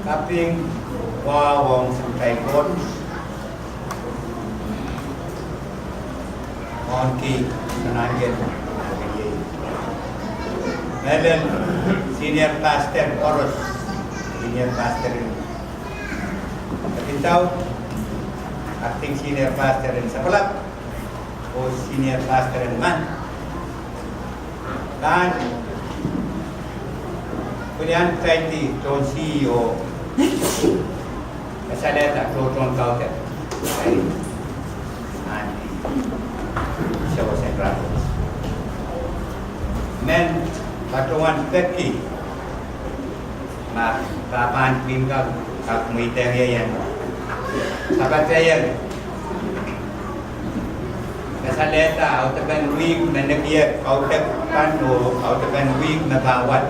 kaping wawang sampai coach onki sanagin Melen senior pastor Koros senior pastor Kapitaw acting senior pastor sa Palak o senior pastor man dan kemudian saya di John CEO Kasaleta John Kauter nanti siapa saya berapa men patungan Turki na kapan bingkag at militerya yan sabat saya Kasaleta autakan week na nakiya autakan o autakan week na bawat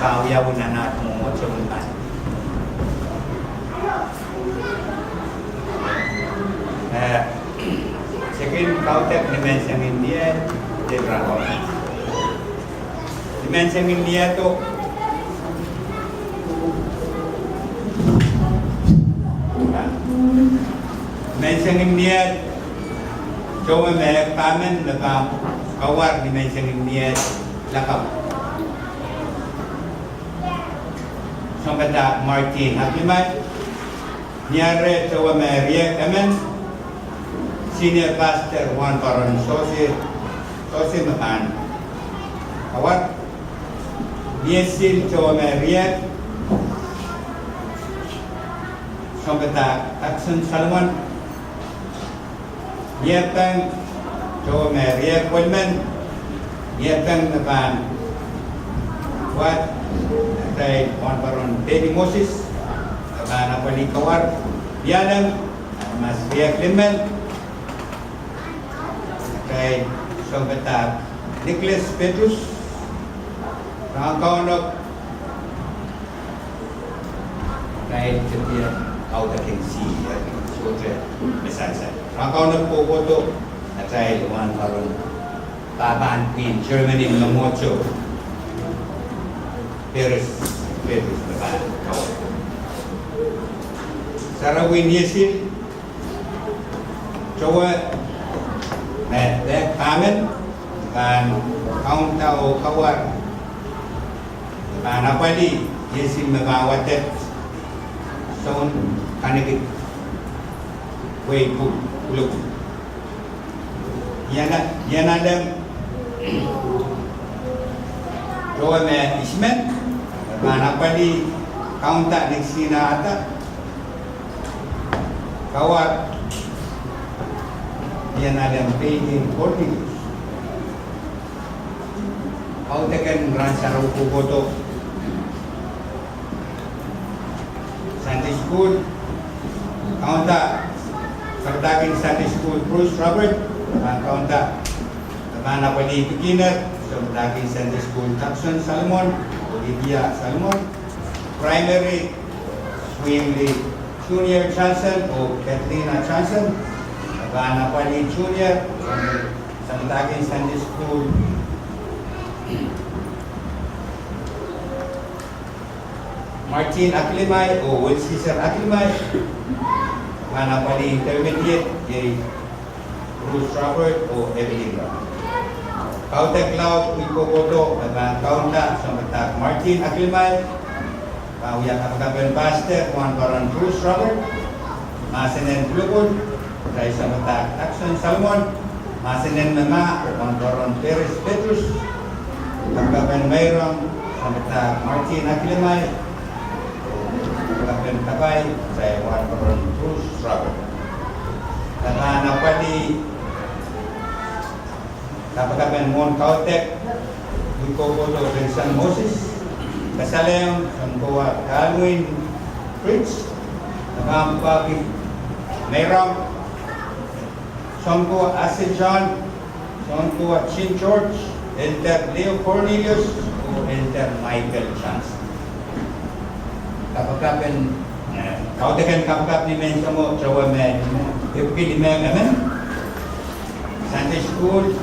nakawiyaw na natin mo sa untan. Second kautek dimensya India di berapa? Dimensya India tu dimensya India coba mereka pamen nakam kawar dimensya India lakam. Sampai Martin Hakimat Nyare Tawa Maria Kamen Senior Pastor Juan Paron Sosi Makan Awat Niesil Tawa Maria Sampai Taksun Salman Niatang Tawa Maria Kulman Niatang Napan Wat kay Juan Paron Teddy Moses na palikawar Bianang Mas Pia Clement kay Sobeta Nicholas Petrus Rangkaunok kay Cepia Auta Kensi Sotre Mesasa Rangkaunok po koto at kay Juan Paron Taban Queen Germany Mamocho Petrus Bahan Sarawin Yesil Coba Dek Kamen Dan Kaum Tau Kawar Dan apa di Yesil Megawatet Sound Kanekit Wei Kuluk Yan Adam Coba Ismet Mana apa di kaum tak di sini ada kawat yang ada pengin politik kau tekan rasa ruku foto Sunday school kau tak kerdakin Sunday school Bruce Robert kau tak mana apa di beginner kerdakin Sunday school Jackson Salmon Olivia Salmon, primary Swingley Junior Johnson o Katrina Johnson, Gana Pali Junior, Samtagin Sunday School, Martin Aklimay o Will Cesar Aklimay, Gana Pali Intermediate, Bruce Robert o Evelyn Brown. Kautek Cloud, Wiko Bodo, Kaunta, Samata Martin Aklimay, Kauya Kapakaben Pastor, Juan Paron Bruce Robert, Masenen Blukul, Ray Samata Takson Salmon, Masenen Mama, Juan Paron Perez Petrus, Kapakaben Mayron, Samata Martin Aklimay, Kapakaben Kabay, Ray Juan Paron Bruce Robert. Karena napali Kapakaben Mon Kautek, Wiko Bodo Vincent Moses, Kasaleon, Samkoa Calwin Prince, Nakampagi Mayram, Samkoa Acid John, Samkoa Chin George, Elder Leo Cornelius, o Elder Michael Chance. Kapakaben Kautekan kapkap ni men samo Jawa men, Yuki di men Sunday School,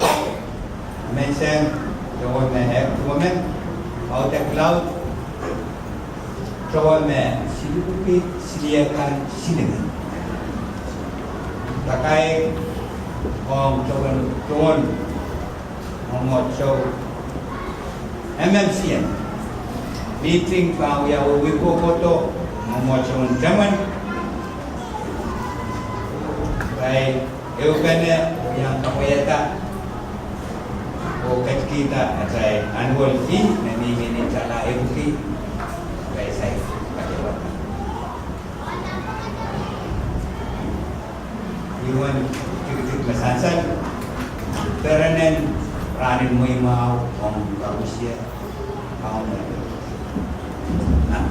Mensen, Jawa men, Women, Kautek Cloud, coba silupi sediakan silengan. Takai coba tuan coba MMCM meeting pau ya wiko koto coba zaman baik eukane yang kapayata o kita atay annual fee na ni cala fee baik saya pakai Iwan titik masansan teranen ranin mo mau om karusia kaum nah